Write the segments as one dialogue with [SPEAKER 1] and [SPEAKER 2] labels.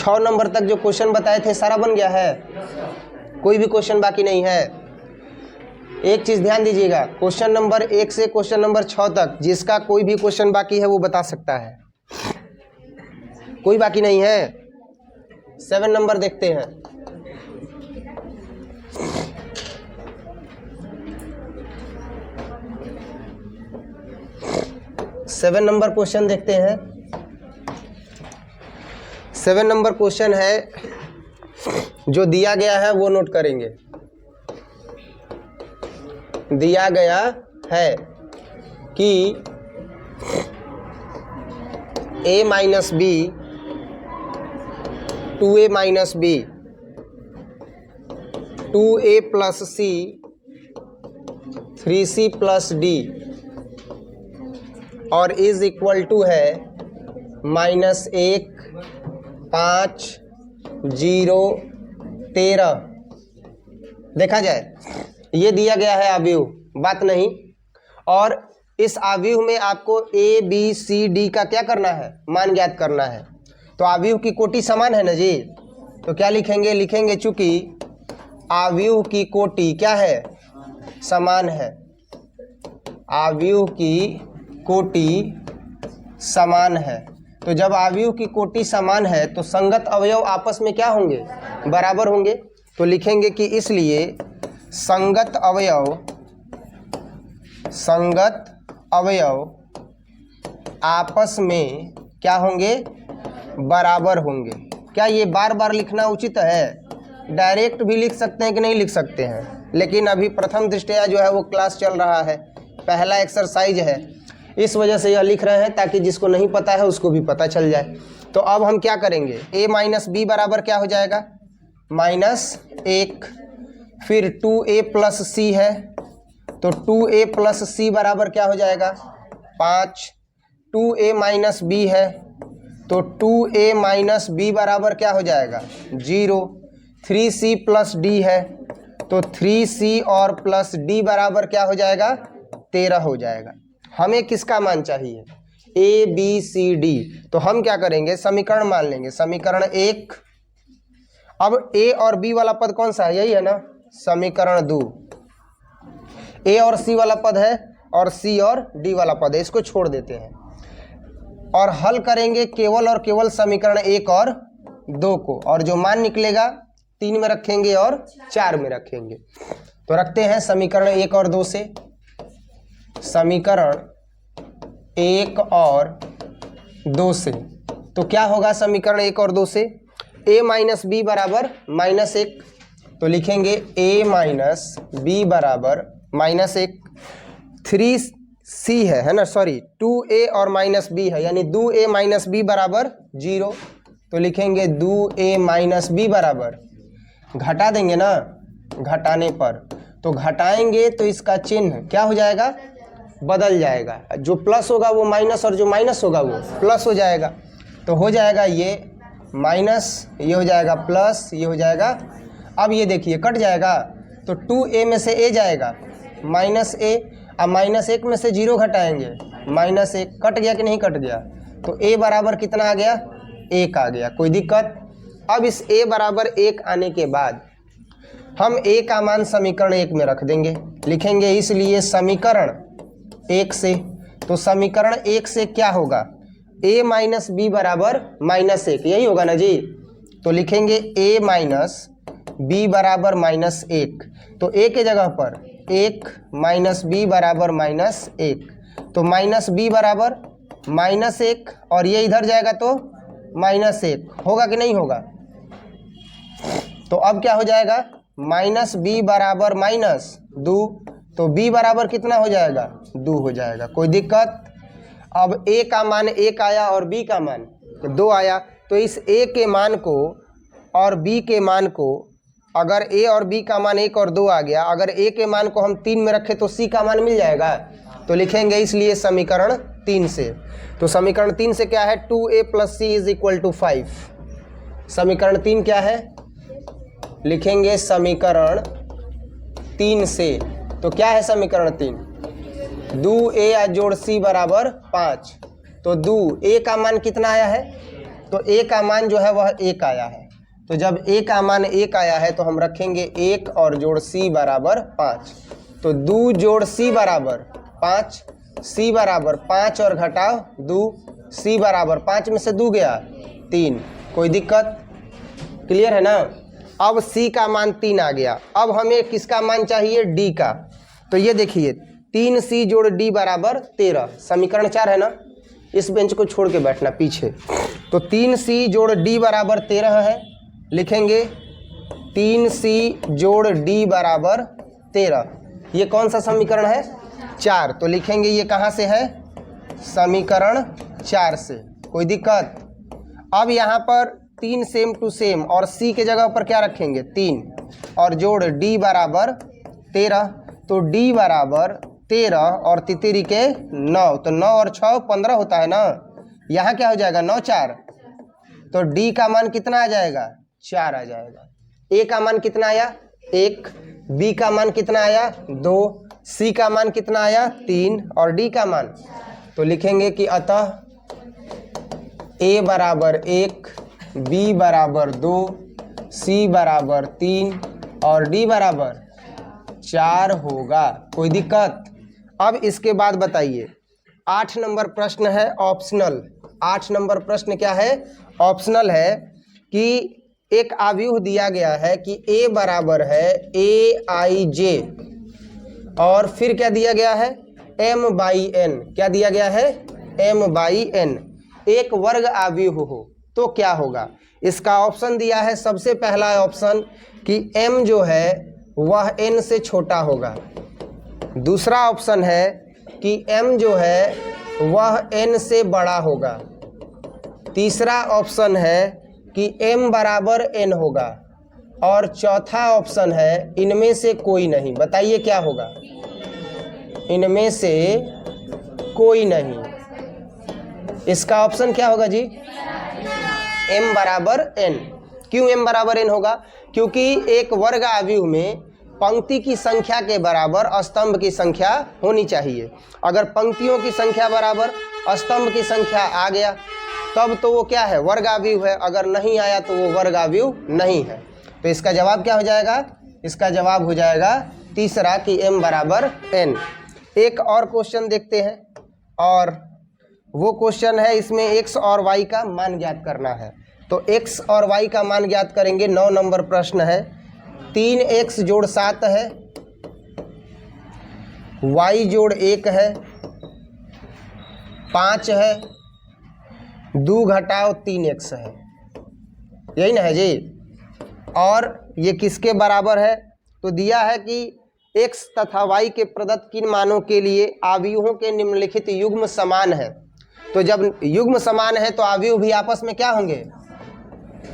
[SPEAKER 1] 6 number तक जो question बताए थे सारा बन गया है, कोई भी क्वेश्चन बाकी नहीं है। एक चीज ध्यान दीजिएगा, क्वेश्चन नंबर 1 से क्वेश्चन नंबर 6 तक जिसका कोई भी क्वेश्चन बाकी है वो बता सकता है, कोई बाकी नहीं है। 7 नंबर देखते हैं। सेवन नंबर क्वेश्चन देखते हैं। 7 नंबर क्वेश्चन है, जो दिया गया है वो नोट करेंगे। दिया गया है कि a minus B 2a minus B 2a plus C 3c plus D और इज इक्वल टू है -1 5 0 13। देखा जाए ये दिया गया है आव्यूह, बात नहीं। और इस आव्यूह में आपको ए बी सी डी का क्या करना है, मान ज्ञात करना है। तो आव्यूह की कोटि समान है ना जी, तो क्या लिखेंगे, लिखेंगे चूंकि आव्यूह की कोटि क्या है, समान है। आव्यूह की कोटि समान है, तो जब आव्यूह की कोटि समान है तो संगत अवयव आपस में क्या होंगे, बराबर होंगे। तो लिखेंगे कि इसलिए संगत अवयव आपस में क्या होंगे, बराबर होंगे। क्या ये बार बार लिखना उचित है? डायरेक्ट भी लिख सकते हैं कि नहीं लिख सकते हैं, लेकिन अभी प्रथम दृष्टया जो है वो क्लास चल रहा है, पहला एक्सरसाइज है, इस वजह से यह लिख रहे हैं ताकि जिसको नहीं पता है उसको भी पता चल जाए। तो अब हम क्या करेंगे, a माइनस बी बराबर क्या हो जाएगा, -1। फिर 2a प्लस सी है तो 2a प्लस सी बराबर क्या हो जाएगा, 5। 2a माइनस बी है तो 2a माइनस बी बराबर क्या हो जाएगा, 0। 3c प्लस डी है तो 3c और प्लस डी बराबर क्या हो जाएगा, 13 हो जाएगा। हमें किसका मान चाहिए, a b c d। तो हम क्या करेंगे, समीकरण मान लेंगे, समीकरण 1। अब a और b वाला पद कौन सा है, यही है ना, समीकरण 2। a और c वाला पद है और c और d वाला पद है, इसको छोड़ देते हैं और हल करेंगे केवल और केवल समीकरण 1 और 2 को, और जो मान निकलेगा 3 में रखेंगे और 4 में रखेंगे। तो रखते हैं समीकरण 1 और 2 से। समीकरण 1 और 2 से तो क्या होगा, समीकरण 1 और 2 से a माइनस बी बराबर -1। तो लिखेंगे a माइनस बी बराबर -1। 3c है ना, सॉरी 2a और माइनस बी है, यानी 2a माइनस बी बराबर 0। तो लिखेंगे 2a माइनस बी बराबर, घटा देंगे ना, घटाने पर तो घटाएंगे तो इसका चिन्ह क्या हो जाएगा, बदल जाएगा। जो प्लस होगा वो माइनस और जो माइनस होगा वो प्लस हो जाएगा। तो हो जाएगा ये माइनस, ये हो जाएगा प्लस, ये हो जाएगा। अब ये देखिए कट जाएगा तो 2a में से a जाएगा -a, अब -1 में से 0 घटाएंगे -1, कट गया कि नहीं कट गया। तो a बराबर कितना आ गया, 1 आ गया, कोई दिक्कत। अब इस a बराबर 1 आने के बाद हम a का मान समीकरण 1 में रख देंगे, लिखेंगे इसलिए समीकरण 1 से। तो समीकरण 1 से क्या होगा, a माइनस बी बराबर -1, यही होगा ना जी। तो लिखेंगे a माइनस बी बराबर -1। तो a के जगह पर 1 माइनस बी बराबर -1, तो माइनस बी बराबर -1 और ये इधर जाएगा तो -1 होगा कि नहीं होगा। तो अब क्या हो जाएगा, माइनस बी बराबर -2, तो b बराबर कितना हो जाएगा, 2 हो जाएगा, कोई दिक्कत। अब a का मान 1 आया और b का मान 2 आया, तो इस a के मान को और b के मान को, अगर a और b का मान 1 और 2 आ गया, अगर a के मान को हम 3 में रखें तो c का मान मिल जाएगा। तो लिखेंगे इसलिए समीकरण 3 से। तो समीकरण 3 से क्या है, 2a plus c is equal to 5। समीकरण 3 क्या है, लिखेंगे समीकरण 3 से। तो क्या है समीकरण 3, 2a जोड़ c बराबर 5। तो 2a का मान कितना आया है, तो a का मान जो है वह 1 आया है। तो जब a का मान 1 आया है तो हम रखेंगे 1 और जोड़ c बराबर 5। तो 2 जोड़ c बराबर 5, c बराबर 5 और घटाओ 2, c बराबर 5 में से 2 गया 3। कोई दिक्कत? क्लियर है ना? अब c का मान 3 आ गया। अब हमें किसका मान चाहिए? d का। तो ये देखिए 3c जोड़ d बराबर 13, समीकरण 4 है ना। इस बेंच को छोड़ के बैठना पीछे। तो 3c जोड़ d बराबर 13 है, लिखेंगे 3c जोड़ d बराबर 13। ये कौन सा समीकरण है? 4। तो लिखेंगे ये कहाँ से है? समीकरण 4 से। कोई दिक्कत? अब यहाँ पर 3 सेम टू सेम और c के जगह पर क्या रखेंगे? 3 और जोड़ d बराबर 13। तो d बराबर 13 और तितिरी के 9, तो 9 और 6 15 होता है ना। यहाँ क्या हो जाएगा? 9 4। तो d का मान कितना आ जाएगा? 4 आ जाएगा। a का मान कितना आया? 1। b का मान कितना आया? 2। c का मान कितना आया? 3। और d का मान, तो लिखेंगे कि अतः a बराबर 1, b बराबर 2, c बराबर 3 और d बराबर 4 होगा। कोई दिक्कत? अब इसके बाद बताइए 8 नंबर प्रश्न है ऑप्शनल। 8 नंबर प्रश्न क्या है? ऑप्शनल है कि एक आव्यूह दिया गया है कि a बराबर है aij और फिर क्या दिया गया है? m/n। क्या दिया गया है? m/n। एक वर्ग आव्यूह हो तो क्या होगा? इसका ऑप्शन दिया है सबसे पहला ऑप्शन कि m जो है वह n से छोटा होगा। दूसरा ऑप्शन है कि m जो है वह n से बड़ा होगा। तीसरा ऑप्शन है कि m बराबर n होगा। और चौथा ऑप्शन है इनमें से कोई नहीं। बताइए क्या होगा? इनमें से कोई नहीं। इसका ऑप्शन क्या होगा जी? m बराबर n। क्यों m बराबर n होगा? क्योंकि एक वर्ग आव्यूह में पंक्ति की संख्या के बराबर स्तंभ की संख्या होनी चाहिए। अगर पंक्तियों की संख्या बराबर स्तंभ की संख्या आ गया तब तो वो क्या है? वर्ग आव्यूह है। अगर नहीं आया तो वो वर्ग आव्यूह नहीं है। तो इसका जवाब क्या हो जाएगा? इसका जवाब हो जाएगा तीसरा कि m बराबर n। एक और क्वेश्चन देखते हैं और वो क्वेश्चन है, इसमें x और y का मान ज्ञात करना है। तो x और y का मान ज्ञात करेंगे। 9 नंबर प्रश्न है। 3x जोड़ 7 है, y जोड़ 1 है, 5 है, 2 घटाओ 3x है। यही ना है जी। और ये किसके बराबर है? तो दिया है कि x तथा y के प्रदत्त किन मानों के लिए आव्यूहों के निम्नलिखित युग्म समान है। तो जब युग्म समान है तो आव्यूह भी आपस में क्या होंगे?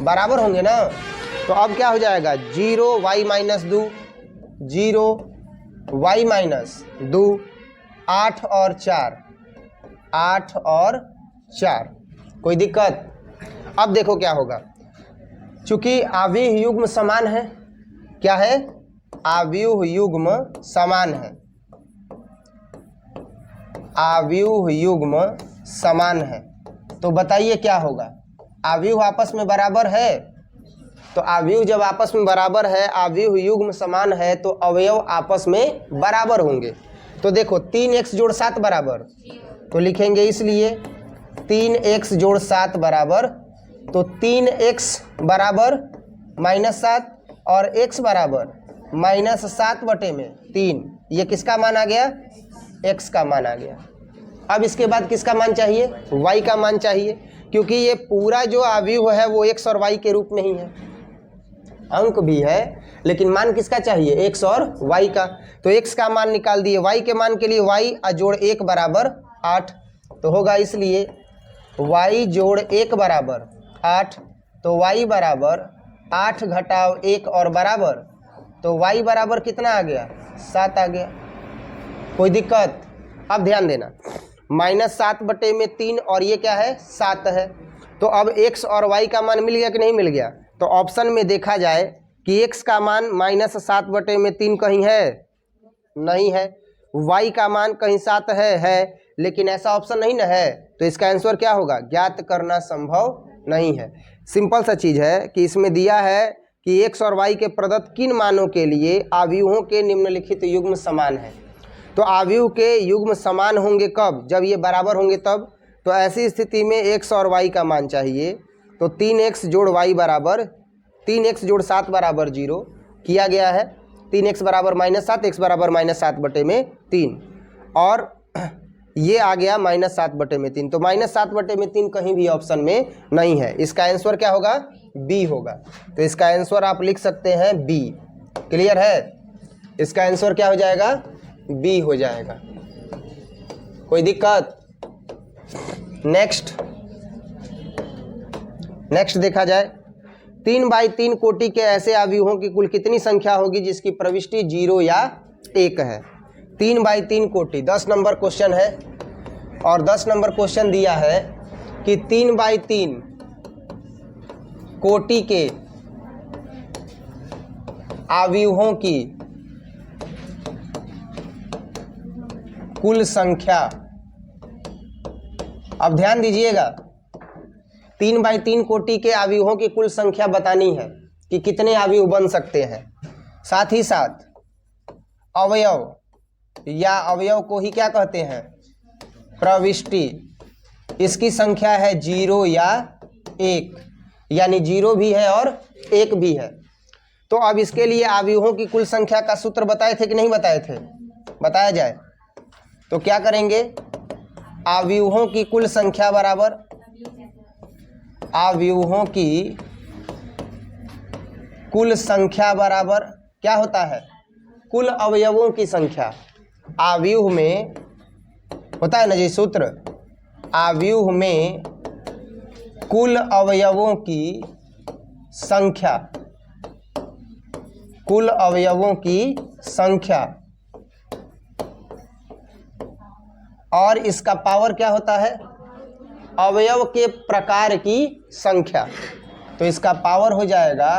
[SPEAKER 1] बराबर होंगे ना। तो अब क्या हो जाएगा? 0y - 2, 0y - 2, 8 और 4, 8 और 4। कोई दिक्कत? अब देखो क्या होगा। चूंकि आव्यूह युग्म समान है, क्या है? आव्यूह युग्म समान है। आव्यूह युग्म समान है तो बताइए क्या होगा? आव्यूह आपस में बराबर है। तो आव्यूह जब आपस में बराबर है, आव्यूह युग्म समान है तो अवयव आपस में बराबर होंगे। तो देखो 3x जोड़ 7 बराबर, तो लिखेंगे इसलिए 3x जोड़ 7 बराबर। तो 3x बराबर -7 और x बराबर -7/3। ये किसका मान आ गया? x का मान आ गया। अब इसके बाद किसका मान चाहिए? y का मान चाहिए, क्योंकि ये पूरा जो आव्यूह है वो x और y के रूप में ही है। अंक भी है लेकिन मान किसका चाहिए? x और y का। तो x का मान निकाल दिए, y के मान के लिए y जोड़ 1 बराबर 8। तो होगा इसलिए y जोड़ 1 बराबर 8। तो y बराबर 8 घटाओ 1 और बराबर, तो y बराबर कितना आ गया? 7 आ गया। कोई दिक्कत? अब ध्यान देना, -7/3 और ये क्या है? 7 है। तो अब x और y का मान मिल गया कि नहीं मिल गया? तो ऑप्शन में देखा जाए कि x का मान -7/3 कहीं है? नहीं है। y का मान कहीं 7 है, लेकिन ऐसा ऑप्शन नहीं ना है। तो इसका आंसर क्या होगा? ज्ञात करना संभव नहीं है। सिंपल सा चीज़ है कि इसमें दिया है कि x और y के प्रदत्त किन मानों के लिए आव्यूहों के निम्नलिखित युग्म समान है। तो आव्यूह के युग्म समान होंगे कब? जब ये बराबर होंगे तब। तो ऐसी स्थिति में x और y का मान चाहिए। तो 3x जोड़ y बराबर 3x जोड़ 7 बराबर 0 किया गया है। 3x बराबर -7, x बराबर -7/3 और ये आ गया -7/3। तो -7/3 कहीं भी ऑप्शन में नहीं है। इसका आंसर क्या होगा? बी होगा। तो इसका आंसर आप लिख सकते हैं बी। क्लियर है? इसका आंसर क्या हो जाएगा? बी हो जाएगा। कोई दिक्कत? नेक्स्ट देखा जाए, 3/3 कोटि के ऐसे आव्यूहों की कुल कितनी संख्या होगी जिसकी प्रविष्टि 0 या 1 है? 3/3 कोटि 10 नंबर क्वेश्चन है और 10 नंबर क्वेश्चन दिया है कि 3/3 कोटि के आव्यूहों की कुल संख्या। अब ध्यान दीजिएगा, 3/3 कोटि के आव्यूहों की कुल संख्या बतानी है कि कितने आव्यूह बन सकते हैं। साथ ही साथ अवयव या अवयव को ही क्या कहते हैं? प्रविष्टि। इसकी संख्या है 0 या 1, यानी 0 भी है और 1 भी है। तो अब इसके लिए आव्यूहों की कुल संख्या का सूत्र बताए थे कि नहीं बताए थे? बताया जाए तो क्या करेंगे? आव्यूहों की कुल संख्या बराबर आव्यूहों की कुल संख्या बराबर क्या होता है? कुल अवयवों की संख्या। आव्यूह में होता है ना जी सूत्र, आव्यूह में कुल अवयवों की संख्या, कुल अवयवों की संख्या और इसका पावर क्या होता है? अवयव के प्रकार की संख्या। तो इसका पावर हो जाएगा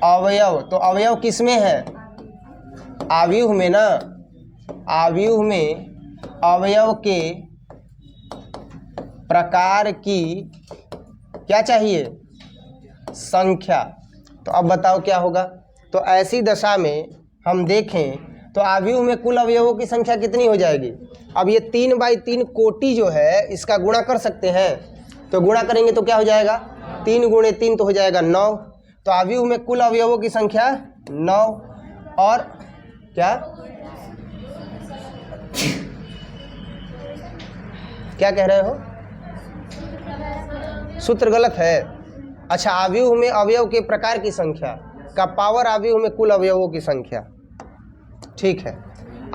[SPEAKER 1] अवयव। तो अवयव किस में है? आव्यूह में ना। आव्यूह में अवयव के प्रकार की क्या चाहिए? संख्या। तो अब बताओ क्या होगा? तो ऐसी दशा में हम देखें तो आव्यूह में कुल अवयवों की संख्या कितनी हो जाएगी? अब ये 3/3 कोटि जो है इसका गुणा कर सकते हैं। तो गुणा करेंगे तो क्या हो जाएगा? 3 × 3 तो हो जाएगा 9। तो आव्यूह में कुल अवयवों की संख्या 9। और क्या क्या कह रहे हो? सूत्र गलत है। अच्छा, आव्यूह में अवयव के प्रकार की संख्या का पावर आव्यूह में कुल अवयवों की संख्या। ठीक है,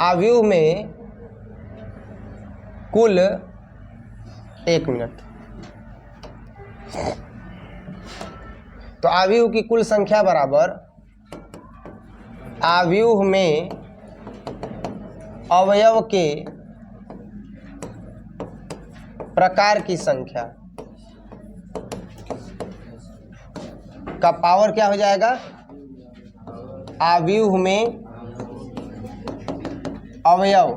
[SPEAKER 1] आव्यूह में कुल 1 मिनट। तो आव्यूह की कुल संख्या बराबर आव्यूह में अवयव के प्रकार की संख्या का पावर क्या हो जाएगा? आव्यूह में अवयव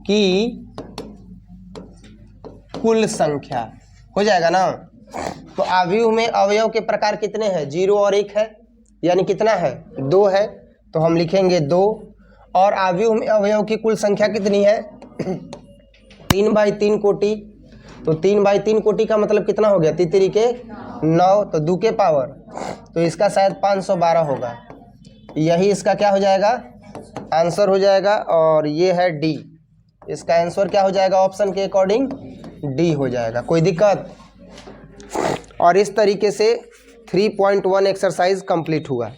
[SPEAKER 1] की कुल संख्या हो जाएगा ना। तो आव्यूह में अवयव के प्रकार कितने हैं? 0 और 1 है, यानी कितना है? 2 है। तो हम लिखेंगे 2। और आव्यूह में अवयव की कुल संख्या कितनी है? 3/3 कोटि। तो 3/3 कोटि का मतलब कितना हो गया? 3 के 9। तो 2 के पावर, तो इसका शायद 512 होगा। यही इसका क्या हो जाएगा? आंसर हो जाएगा। और ये है डी। इसका आंसर क्या हो जाएगा? ऑप्शन के अकॉर्डिंग डी हो जाएगा। कोई दिक्कत? और इस तरीके से 3.1 एक्सरसाइज कंप्लीट हुआ।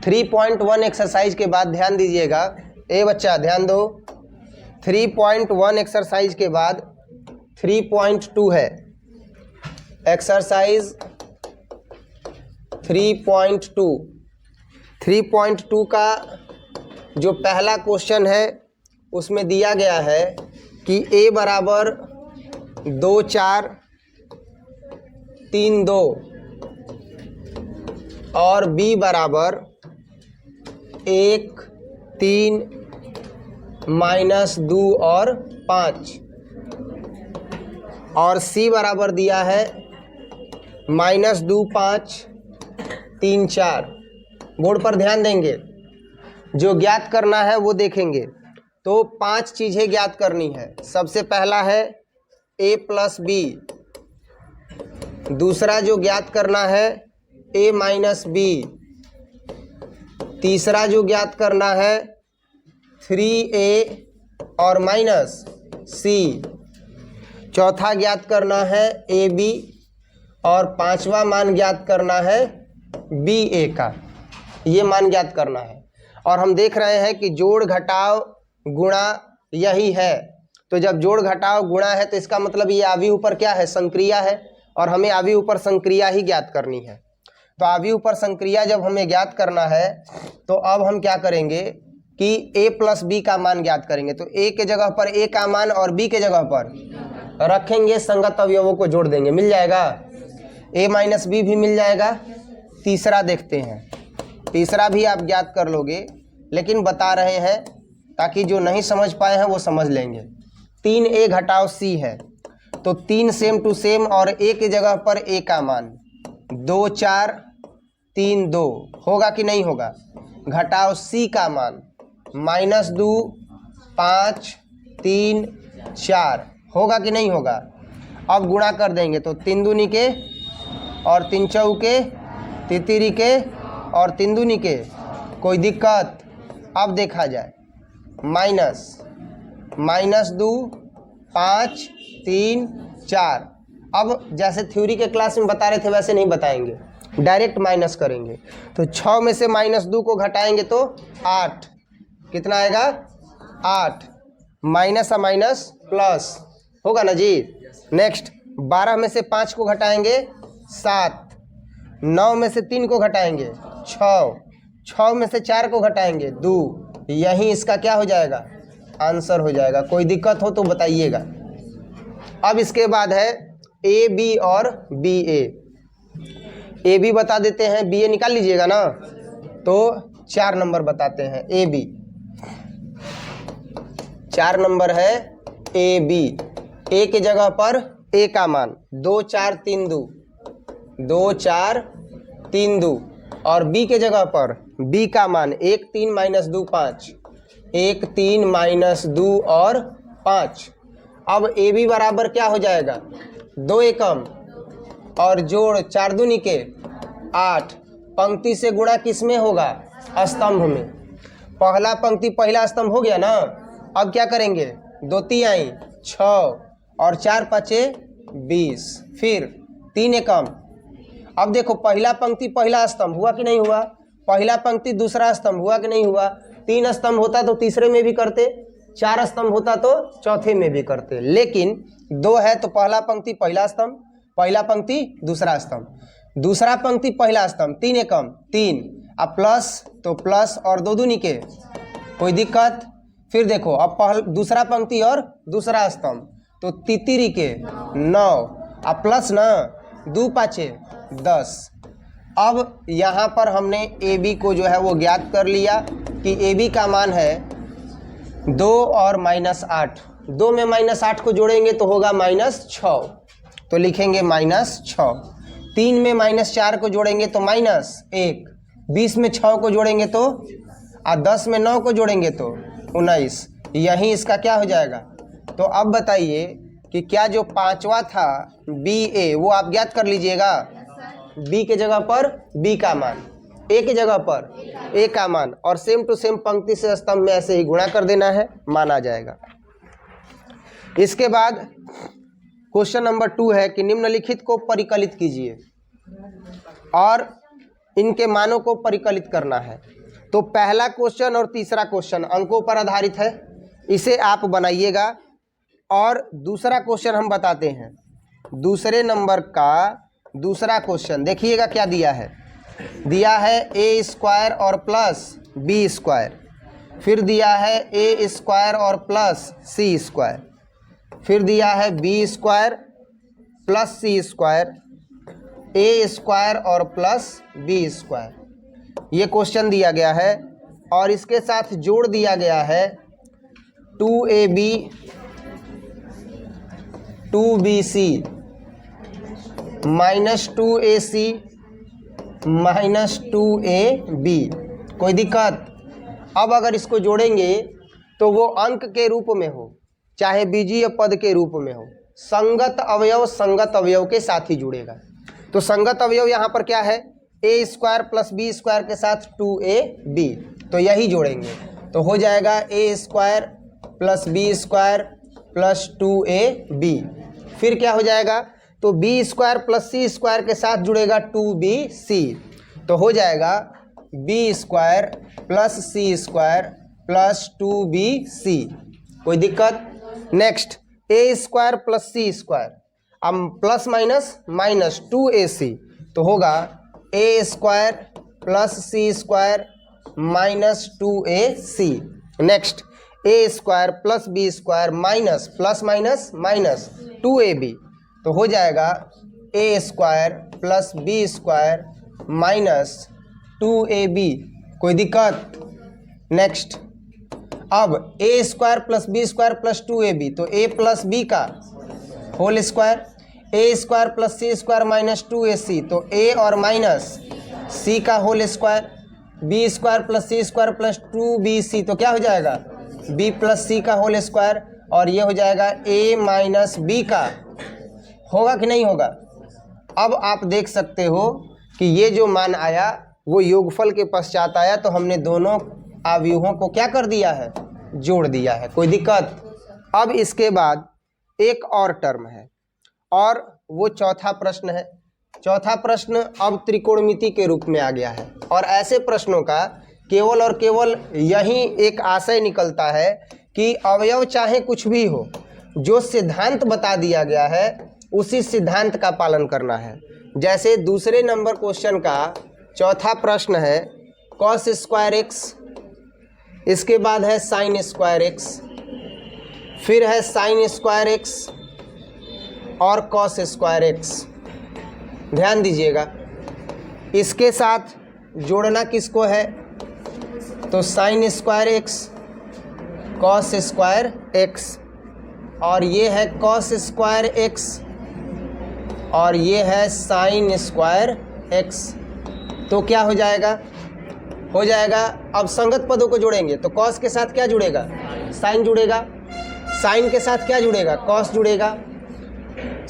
[SPEAKER 1] थ्री 3.1 एक्सरसाइज के बाद ध्यान दीजिएगा। ए बच्चा ध्यान दो। 3.1 एक्सरसाइज के बाद 3.2 है। एक्सरसाइज 3.2। 3.2 का जो पहला क्वेश्चन है उसमें दिया गया है कि a बराबर 2 4 3 2 और b बराबर 1 3 -2 और 5 और C बराबर दिया है -2 5 3 4। बोर्ड पर ध्यान देंगे, जो ज्ञात करना है वो देखेंगे। तो 5 चीज़ें ज्ञात करनी है। सबसे पहला है a प्लस बी, दूसरा जो ज्ञात करना है a माइनस बी, तीसरा जो ज्ञात करना है 3a और माइनस c, चौथा ज्ञात करना है ab और पांचवा मान ज्ञात करना है ba का। ये मान ज्ञात करना है और हम देख रहे हैं कि जोड़ घटाव गुणा यही है। तो जब जोड़ घटाव गुणा है तो इसका मतलब ये आवी ऊपर क्या है, संक्रिया है और हमें आवी ऊपर संक्रिया ही ज्ञात करनी है। तो आवी ऊपर संक्रिया जब हमें ज्ञात करना है तो अब हम क्या करेंगे कि a प्लस बी का मान ज्ञात करेंगे। तो a के जगह पर a का मान और b के जगह पर रखेंगे, संगत अवयवों को जोड़ देंगे, मिल जाएगा। a माइनस बी भी मिल जाएगा। तीसरा देखते हैं, तीसरा भी आप ज्ञात कर लोगे, लेकिन बता रहे हैं ताकि जो नहीं समझ पाए हैं वो समझ लेंगे। 3a घटाव c है तो 3 सेम टू सेम और a के जगह पर a का मान 2 4 3 2 होगा कि नहीं होगा। घटाव c का मान -2 5 3 4 होगा कि नहीं होगा। अब गुणा कर देंगे तो 3 दूनी के और 3 चौके, तितिरी के और 3 दूनी के, कोई दिक्कत। अब देखा जाए -2 5 3 4। अब जैसे थ्योरी के क्लास में बता रहे थे वैसे नहीं बताएंगे, डायरेक्ट माइनस करेंगे। तो 6 में से -2 को घटाएंगे तो 8, कितना आएगा 8, माइनस माइनस प्लस होगा ना जी। नेक्स्ट 12 में से 5 को घटाएंगे 7, 9 में से 3 को घटाएंगे 6, 6 में से 4 को घटाएंगे 2। यही इसका क्या हो जाएगा, आंसर हो जाएगा। कोई दिक्कत हो तो बताइएगा। अब इसके बाद है ए बी और बी ए बी बता देते हैं, बी ए निकाल लीजिएगा ना। तो 4 नंबर बताते हैं ए बी। 4 नंबर है ए बी। ए के जगह पर ए का मान 2 4 3 2, 2 4 3 2 और बी के जगह पर बी का मान 1 3 -2 5, 1 3 -2 और 5। अब ए बी बराबर क्या हो जाएगा, 2 एकम और जोड़ 4 दूनी के 8। पंक्ति से गुणा किस में होगा, स्तंभ में। पहला पंक्ति पहला स्तंभ हो गया ना। अब क्या करेंगे, 2 तिहाई 6 और 4 5 20, फिर 3 एकम। अब देखो पहला पंक्ति पहला स्तंभ हुआ कि नहीं हुआ, पहला पंक्ति दूसरा स्तंभ हुआ कि नहीं हुआ। 3 स्तंभ होता तो तीसरे में भी करते, 4 स्तंभ होता तो चौथे में भी करते, लेकिन 2 है तो पहला पंक्ति पहला स्तंभ, पहला पंक्ति दूसरा स्तंभ, दूसरा पंक्ति पहला स्तंभ, 3 एकम 3। अब प्लस तो प्लस और 2 दूनी के, कोई दिक्कत। फिर देखो अब दूसरा पंक्ति और दूसरा स्तंभ तो तितिरी के 9, अब प्लस ना 2 5 10। अब यहाँ पर हमने ए बी को जो है वो ज्ञात कर लिया कि ए बी का मान है 2 और -8। 2 में -8 को जोड़ेंगे तो होगा -6, तो लिखेंगे -6। 3 में -4 को जोड़ेंगे तो -1, 20 में 6 को जोड़ेंगे तो, और 10 में 9 को जोड़ेंगे तो 19। यही इसका क्या हो जाएगा। तो अब बताइए कि क्या जो पांचवा था बी ए वो आप ज्ञात कर लीजिएगा। बी के जगह पर बी का मान, ए के जगह पर ए का मान, और सेम टू सेम पंक्ति से स्तंभ में ऐसे ही गुणा कर देना है, मान आ जाएगा। इसके बाद क्वेश्चन नंबर 2 है कि निम्नलिखित को परिकलित कीजिए और इनके मानों को परिकलित करना है। तो पहला क्वेश्चन और तीसरा क्वेश्चन अंकों पर आधारित है, इसे आप बनाइएगा। और दूसरा क्वेश्चन हम बताते हैं, दूसरे नंबर का दूसरा क्वेश्चन देखिएगा क्या दिया है। दिया है ए स्क्वायर और प्लस बी स्क्वायर, फिर दिया है ए स्क्वायर और प्लस सी स्क्वायर, फिर दिया है B square plus C square, A square और प्लस बी स्क्वायर। ये क्वेश्चन दिया गया है। और इसके साथ जोड़ दिया गया है 2ab 2bc minus 2ac minus 2ab। कोई दिक्कत? अब अगर इसको जोड़ेंगे तो वो अंक के रूप में हो चाहे बीजीय पद के रूप में हो, संगत अवयव के साथ ही जुड़ेगा। तो संगत अवयव यहाँ पर क्या है? A square plus B square के साथ 2ab, तो यही जोड़ेंगे तो हो जाएगा A square plus B square plus 2ab। फिर क्या हो जाएगा? तो B square plus C square के साथ जुड़ेगा 2bc, तो हो जाएगा B square plus C square plus 2bc। कोई दिक्कत? Next A square plus C square, अब प्लस माइनस माइनस 2ac, तो होगा A square plus C square minus 2ac। Next A square plus B square minus plus minus minus 2ab, तो हो जाएगा A square plus B square minus 2ab। कोई दिक्कत? Next अब A square plus B square plus 2ab, तो A plus B का whole square, A square plus C square minus 2ac, तो A और माइनस सी का whole square, B square plus C square plus 2bc, तो क्या हो जाएगा? B plus सी का होल स्क्वायर, और ये हो जाएगा ए माइनस बी का। होगा कि नहीं होगा? अब आप देख सकते हो कि ये जो मान आया वो योगफल के पश्चात आया, तो हमने दोनों अवयवों को क्या कर दिया है? जोड़ दिया है। कोई दिक्कत? अब इसके बाद एक और टर्म है और वो चौथा प्रश्न है। चौथा प्रश्न अब त्रिकोणमिति के रूप में आ गया है, और ऐसे प्रश्नों का केवल और केवल यही एक आशय निकलता है कि अवयव चाहे कुछ भी हो, जो सिद्धांत बता दिया गया है उसी सिद्धांत का पालन करना है। जैसे दूसरे नंबर क्वेश्चन का चौथा प्रश्न है कॉस स्क्वायर एक्स, इसके बाद है साइन स्क्वायर एक्स, फिर है साइन स्क्वायर एक्स और कॉस स्क्वायर एक्स। ध्यान दीजिएगा, इसके साथ जोड़ना किसको है? तो sine square x cos square x, और ये है कॉस स्क्वायर एक्स और ये है साइन स्क्वायर एक्स। तो क्या हो जाएगा? हो जाएगा, अब संगत पदों को जोड़ेंगे तो कॉस के साथ क्या जुड़ेगा? साइन जुड़ेगा, साइन के साथ क्या जुड़ेगा? कॉस जुड़ेगा,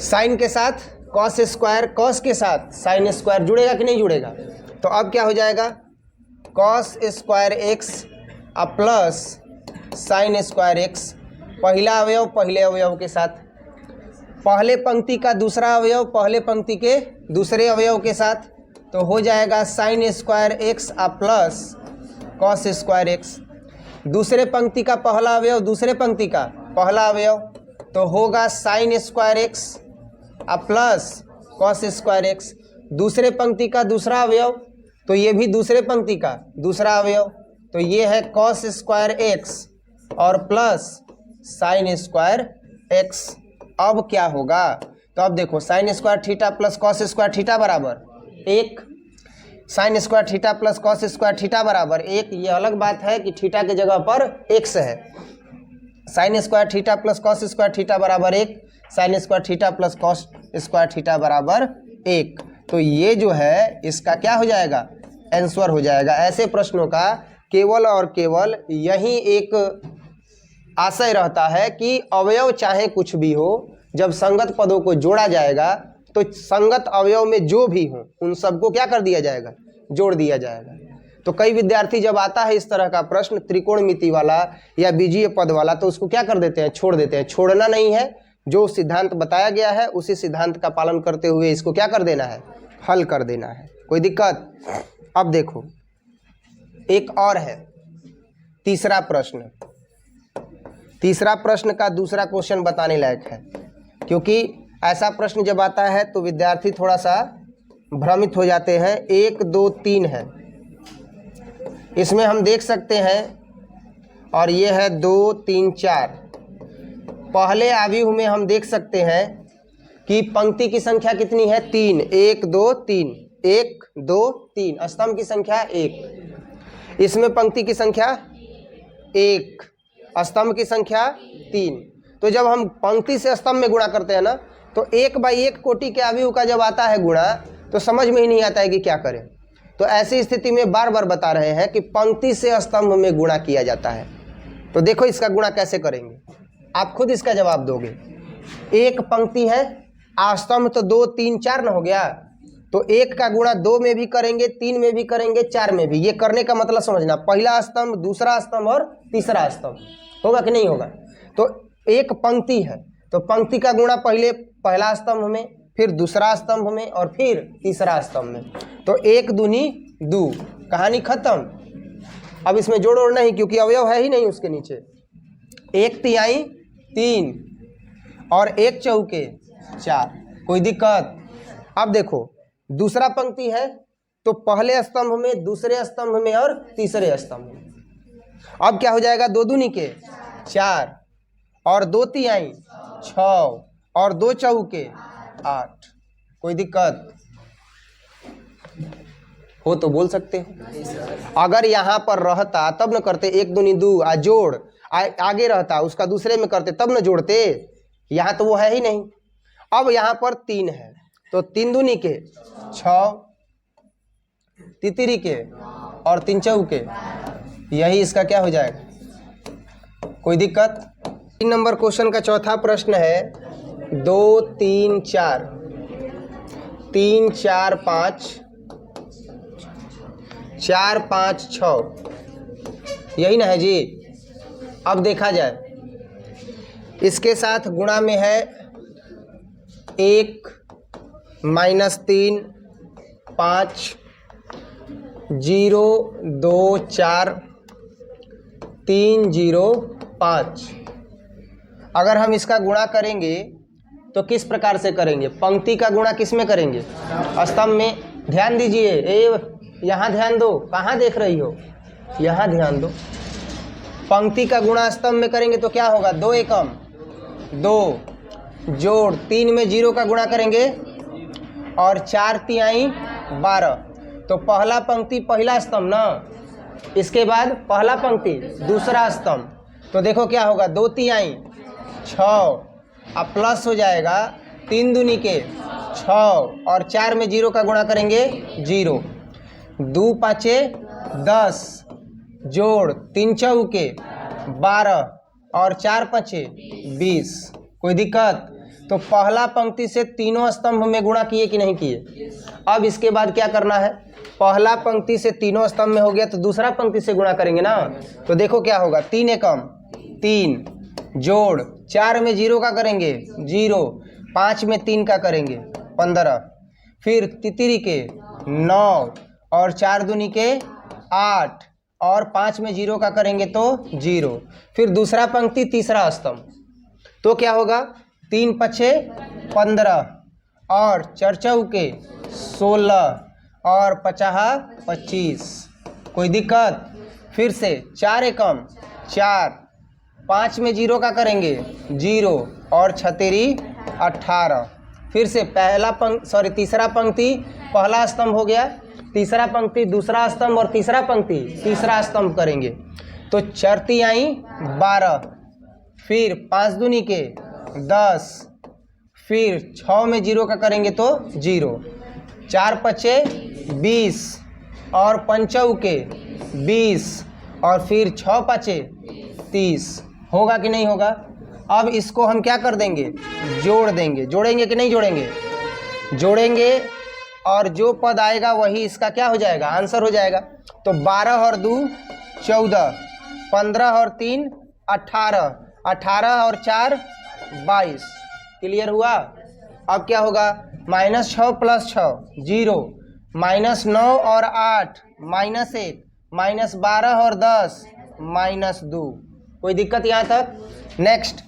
[SPEAKER 1] साइन के साथ कॉस स्क्वायर, कॉस के साथ साइन स्क्वायर जुड़ेगा कि नहीं जुड़ेगा? तो अब क्या हो जाएगा? कॉस स्क्वायर एक्स अब प्लस साइन स्क्वायर एक्स, पहला अवयव पहले अवयव के साथ, पहले पंक्ति का दूसरा अवयव पहले पंक्ति के दूसरे अवयव के साथ, तो हो जाएगा साइन स्क्वायर एक्स अब प्लस कॉस स्क्वायर एक्स। दूसरे पंक्ति का पहला अवयव दूसरे पंक्ति का पहला अवयव, तो होगा साइन स्क्वायर एक्स अब प्लस कॉस स्क्वायर एक्स। दूसरे पंक्ति का दूसरा अवयव, तो ये भी दूसरे पंक्ति का दूसरा अवयव, तो ये है कॉस स्क्वायर एक्स और प्लस साइन स्क्वायर एक्स। अब क्या होगा? तो अब देखो, sine square theta plus cos square theta बराबर 1, sine square theta plus cos square theta बराबर 1। ये अलग बात है कि थीटा के जगह पर x है। Sine square theta plus cos square theta बराबर 1, sine square theta plus cos square theta बराबर 1। तो ये जो है इसका क्या हो जाएगा? आंसर हो जाएगा। ऐसे प्रश्नों का केवल और केवल यही एक आशय रहता है कि अवयव चाहे कुछ भी हो, जब संगत पदों को जोड़ा जाएगा तो संगत अवयव में जो भी हो उन सबको क्या कर दिया जाएगा? जोड़ दिया जाएगा। तो कई विद्यार्थी जब आता है इस तरह का प्रश्न त्रिकोणमिति वाला या बीजीय पद वाला, तो उसको क्या कर देते हैं? छोड़ देते हैं। छोड़ना नहीं है, जो सिद्धांत बताया गया है उसी सिद्धांत का पालन करते हुए इसको क्या कर देना है? हल कर देना है। कोई दिक्कत? अब देखो एक और है तीसरा प्रश्न। तीसरा प्रश्न का दूसरा क्वेश्चन बताने लायक है, क्योंकि ऐसा प्रश्न जब आता है तो विद्यार्थी थोड़ा सा भ्रमित हो जाते हैं। 1 2 3 है, इसमें हम देख सकते हैं, और ये है 2 3 4। पहले अवयव में हम देख सकते हैं कि पंक्ति की संख्या कितनी है? 3, 1 2 3, 1 2 3, स्तंभ की संख्या 1। इसमें पंक्ति की संख्या 1, स्तंभ की संख्या 3। तो जब हम पंक्ति से स्तंभ में गुणा करते हैं ना, तो 1/1 कोटि के अवयव का जब आता है गुणा, तो समझ में ही नहीं आता है कि क्या करें। तो ऐसी स्थिति में बार बार बता रहे हैं कि पंक्ति से स्तंभ में गुणा किया जाता है। तो देखो इसका गुणा कैसे करेंगे, आप खुद इसका जवाब दोगे। एक पंक्ति है, स्तंभ तो 2 3 4 ना हो गया, तो 1 का गुणा 2 में भी करेंगे, 3 में भी करेंगे, 4 में भी। ये करने का मतलब समझना, पहला स्तंभ, दूसरा स्तंभ और तीसरा स्तंभ। होगा कि नहीं होगा? तो एक पंक्ति है, तो पंक्ति का गुणा पहले पहला स्तंभ में, फिर दूसरा स्तंभ में और फिर तीसरा स्तंभ में। तो 1 दूनी 2, कहानी खत्म। अब इसमें जोड़ और नहीं, क्योंकि अवयव है ही नहीं उसके नीचे। 1 तिहाई 3 और 1 चौके 4, कोई दिक्कत? अब देखो दूसरा पंक्ति है, तो पहले स्तंभ में, दूसरे स्तंभ में और तीसरे स्तंभ में। अब क्या हो जाएगा, 2 दूनी के 4 और 2 तिहाई 6 और 2 चौके 8, कोई दिक्कत हो तो बोल सकते हो। अगर यहाँ पर रहता तब न करते, 1 दूनी 2 जोड़ आगे रहता, उसका दूसरे में करते तब न जोड़ते। यहाँ तो वो है ही नहीं। अब यहाँ पर 3 है, तो 3 दूनी के 6, तितरी के और 3 चौके, यही इसका क्या हो जाएगा, कोई दिक्कत? 3 नंबर क्वेश्चन का चौथा प्रश्न है, 2 3 4 3 4 5 4 5 6, यही ना है जी। अब देखा जाए, इसके साथ गुणा में है 1 -3 5 0 2 4 3 0 5। अगर हम इसका गुणा करेंगे तो किस प्रकार से करेंगे? पंक्ति का गुणा किस में करेंगे? स्तंभ में। ध्यान दीजिए, यहाँ ध्यान दो, कहाँ देख रही हो, यहाँ ध्यान दो। पंक्ति का गुणा स्तंभ में करेंगे तो क्या होगा, 2 एकम 2 जोड़ 3 में 0 का गुणा करेंगे और 4 तिहाई 12। तो पहला पंक्ति पहला स्तंभ ना, इसके बाद पहला पंक्ति दूसरा स्तंभ। तो देखो क्या होगा, 2 तिहाई 6, अब प्लस हो जाएगा 3 दूनी के 6 और 4 में 0 का गुणा करेंगे 0, 2 पाँचे 10 जोड़ 3 चौके 12 और 4 पाँचे 20, कोई दिक्कत? तो पहला पंक्ति से तीनों स्तंभ में गुणा किए कि नहीं किए? अब इसके बाद क्या करना है, पहला पंक्ति से तीनों स्तंभ में हो गया तो दूसरा पंक्ति से गुणा करेंगे ना। तो देखो क्या होगा, 3 एकम 3 जोड़ 4 में 0 का करेंगे 0, 5 में 3 का करेंगे 15, फिर तितरी के 9 और 4 दूनी के 8 और 5 में 0 का करेंगे तो 0, फिर दूसरा पंक्ति तीसरा स्तंभ। तो क्या होगा, 3 पछे 15 और 4 चौके 16 और 50 25, कोई दिक्कत? फिर से 4 एकम 4, 5 में 0 का करेंगे 0 और 6 18, फिर से तीसरा पंक्ति पहला स्तंभ हो गया, तीसरा पंक्ति दूसरा स्तंभ और तीसरा पंक्ति तीसरा स्तंभ करेंगे तो 4 तिहाई 12, फिर 5 दूनी के 10, फिर 6 में 0 का करेंगे तो 0, 4 पचे 20 और 5 चौके 20 और फिर 6 पाँचे 30, होगा कि नहीं होगा? अब इसको हम क्या कर देंगे, जोड़ देंगे। जोड़ेंगे कि नहीं जोड़ेंगे? जोड़ेंगे और जो पद आएगा वही इसका क्या हो जाएगा, आंसर हो जाएगा। तो 12 और 2 14, 15 और 3 18, 18 और 4 22, क्लियर हुआ? अब क्या होगा, -6 + 6 0, -9 और 8 -1, -12 और 10 -2, कोई दिक्कत यहाँ तक? नेक्स्ट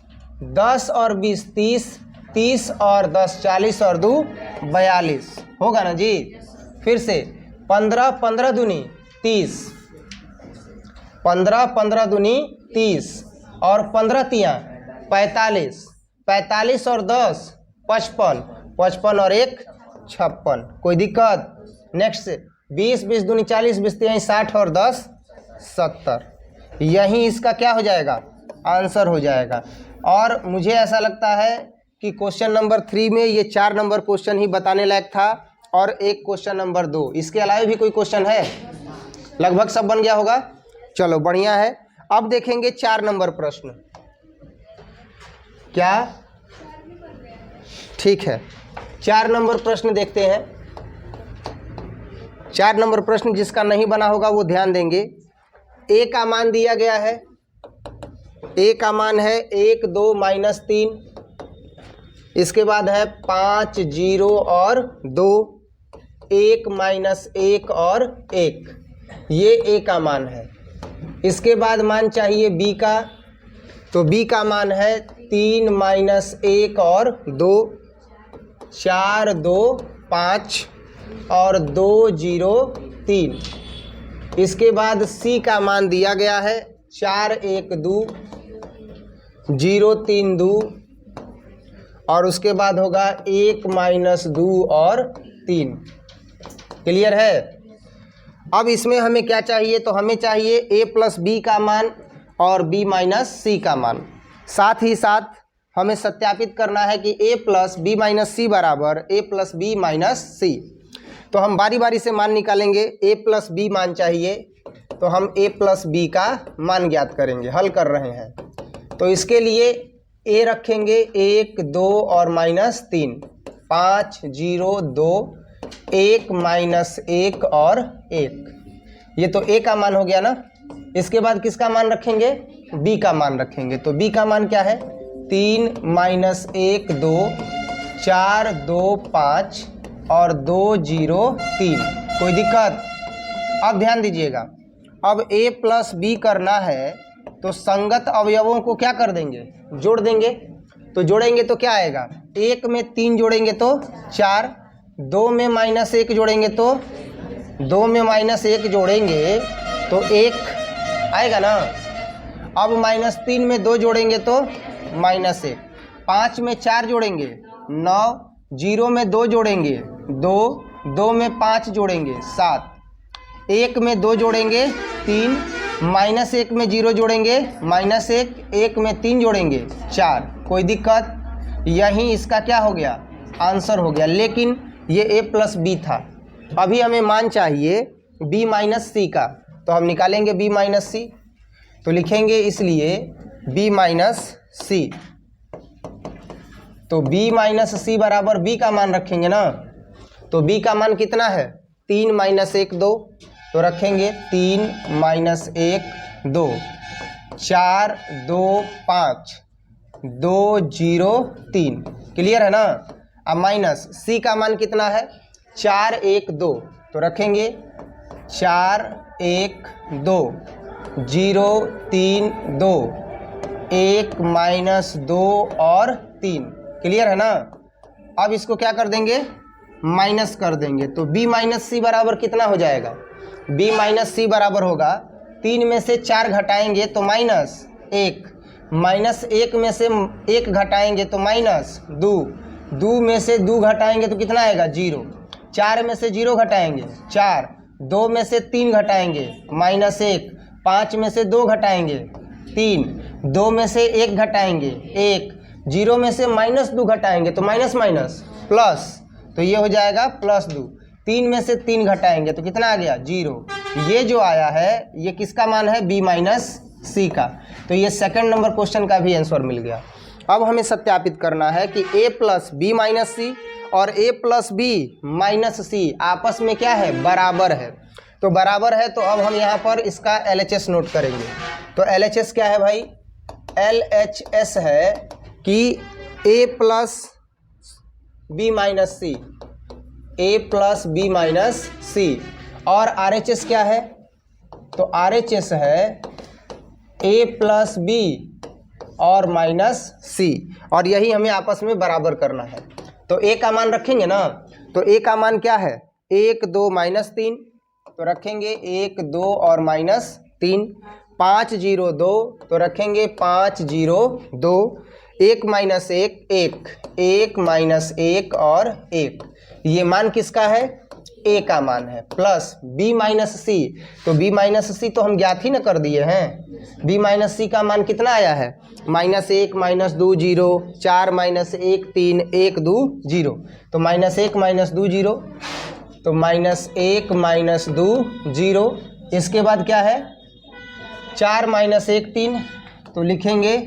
[SPEAKER 1] 10 और 20 30, 30 और 10 40 और 2 42, होगा ना जी? फिर से 15 15 दूनी 30, 15 15 दूनी 30 और 15 तियाँ 45, 45 और 10 55, 55 और 1 56, कोई दिक्कत? नेक्स्ट 20 20 दूनी 40, 20 तिहाई 60 और 10 70। यही इसका क्या हो जाएगा, आंसर हो जाएगा। और मुझे ऐसा लगता है कि क्वेश्चन नंबर 3 में ये 4 नंबर क्वेश्चन ही बताने लायक था और एक क्वेश्चन नंबर 2, इसके अलावा भी कोई क्वेश्चन है? लगभग सब बन गया होगा। चलो बढ़िया है। अब देखेंगे 4 नंबर प्रश्न। क्या ठीक है, 4 नंबर प्रश्न देखते हैं। 4 नंबर प्रश्न जिसका नहीं बना होगा वो ध्यान देंगे। ए का मान दिया गया है, ए का मान है 1 2 -3, इसके बाद है 5 0 और 2, 1 -1 और 1, ये ए का मान है। इसके बाद मान चाहिए बी का, तो बी का मान है 3 -1 और 2, 4 2 5 और 2 0 3। इसके बाद सी का मान दिया गया है 4 1 2 0 3 2 और उसके बाद होगा 1 -2 और 3। क्लियर है? अब इसमें हमें क्या चाहिए, तो हमें चाहिए a + b का मान और b - c का मान। साथ ही साथ हमें सत्यापित करना है कि a + b - c बराबर a + b - c। तो हम बारी बारी से मान निकालेंगे। a + b मान चाहिए, तो हम a + b का मान ज्ञात करेंगे, हल कर रहे हैं। तो इसके लिए a रखेंगे 1 2 और -3, 5 0 2 1 -1 और 1, ये तो a का मान हो गया ना। इसके बाद किसका मान रखेंगे, b का मान रखेंगे। तो b का मान क्या है, 3 -1 2 4 2 5 और 2 0 3। कोई दिक्कत? अब ध्यान दीजिएगा, अब a + b करना है तो संगत अवयवों को क्या कर देंगे, जोड़ देंगे। तो जोड़ेंगे तो क्या आएगा, 1 में 3 जोड़ेंगे तो 4, 2 में -1 जोड़ेंगे तो 2 में -1 जोड़ेंगे तो 1 आएगा ना। अब -3 में 2 जोड़ेंगे तो -1, 5 में 4 जोड़ेंगे 9, 0 में 2 जोड़ेंगे 2, 2 में 5 जोड़ेंगे 7, 1 में 2 जोड़ेंगे 3, -1 में 0 जोड़ेंगे -1, 1 में 3 जोड़ेंगे 4। कोई दिक्कत? यही इसका क्या हो गया, आंसर हो गया। लेकिन ये a + b था, अभी हमें मान चाहिए b - c का, तो हम निकालेंगे b - c। तो लिखेंगे इसलिए b - c, तो b - c बराबर b का मान रखेंगे ना। तो b का मान कितना है, 3 -1 2, तो रखेंगे 3 -1 2, 4 2 5 2 0 3। क्लियर है ना। अब माइनस c का मान कितना है, 4 1 2, तो रखेंगे 4 1 2 0 3 2 1 -2 और 3। क्लियर है ना। अब इसको क्या कर देंगे, माइनस कर देंगे। तो b - c बराबर कितना हो जाएगा, b - c बराबर होगा 3 में से 4 घटाएंगे तो -1, -1 में से 1 घटाएंगे तो -2, 2 में से 2 घटाएंगे तो कितना आएगा 0, 4 में से 0 घटाएंगे 4, 2 में से 3 घटाएंगे -1, 5 में से 2 घटाएंगे 3, 2 में से 1 घटाएंगे 1, 0 में से -2 घटाएंगे तो माइनस प्लस, तो ये हो जाएगा +2, 3 में से 3 घटाएंगे तो कितना आ गया 0। ये जो आया है ये किसका मान है, b - c का। तो ये सेकंड नंबर क्वेश्चन का भी आंसर मिल गया। अब हमें सत्यापित करना है कि a + b - c और a + b - c आपस में क्या है, बराबर है। तो बराबर है तो अब हम यहाँ पर इसका LHS नोट करेंगे। तो LHS क्या है भाई, LHS है कि a + b - c, a + b - c, और RHS क्या है, तो RHS है a + b और -c, और यही हमें आपस में बराबर करना है। तो a का मान रखेंगे ना, तो a का मान क्या है 1 2 -3, तो रखेंगे 1 2 और -3, 5 0 2, तो रखेंगे 5 0 2, 1 - 1 1, 1 - 1 और 1। ये मान किसका है, ए का मान है प्लस बी माइनस सी, तो बी माइनस सी तो हम ज्ञात ही ना कर दिए हैं। बी माइनस सी का मान कितना आया है, -1 -2 0, 4 -1 3, 1 2 0, तो -1 -2 0, तो -1 -2 0। इसके बाद क्या है 4 -1 3, तो लिखेंगे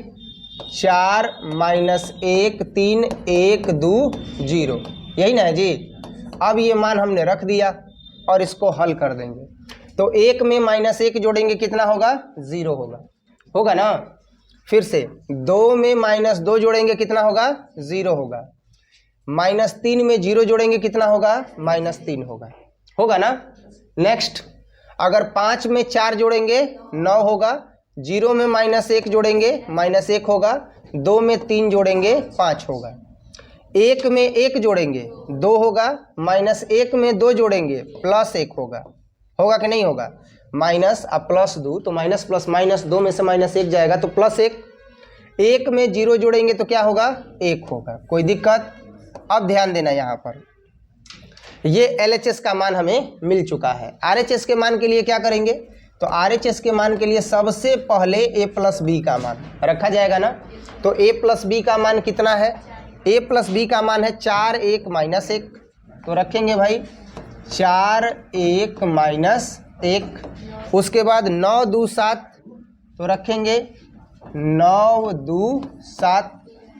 [SPEAKER 1] 4 -1 3 1 2 0, यही ना है जी। अब ये मान हमने रख दिया और इसको हल कर देंगे, तो 1 में -1 जोड़ेंगे कितना होगा, 0 होगा, होगा ना। फिर से 2 में -2 जोड़ेंगे कितना होगा, 0 होगा। -3 में 0 जोड़ेंगे कितना होगा, -3 होगा, होगा ना। नेक्स्ट अगर 5 में 4 जोड़ेंगे 9 होगा, 0 में -1 जोड़ेंगे -1 होगा, 2 में 3 जोड़ेंगे 5 होगा, 1 में 1 जोड़ेंगे 2 होगा, -1 में 2 जोड़ेंगे +1 होगा, होगा कि नहीं होगा। माइनस अब प्लस दो तो माइनस प्लस माइनस, 2 में से -1 जाएगा तो +1, 1 में 0 जोड़ेंगे तो क्या होगा, 1 होगा। कोई दिक्कत। अब ध्यान देना यहाँ पर, ये LHS का मान हमें मिल चुका है। RHS के मान के लिए क्या करेंगे, तो RHS के मान के लिए सबसे पहले a + b का मान रखा जाएगा ना। तो a + b का मान कितना है, a + b का मान है 4 1 -1, तो रखेंगे भाई 4 1 -1। उसके बाद 9 2 7, तो रखेंगे 9 2 7,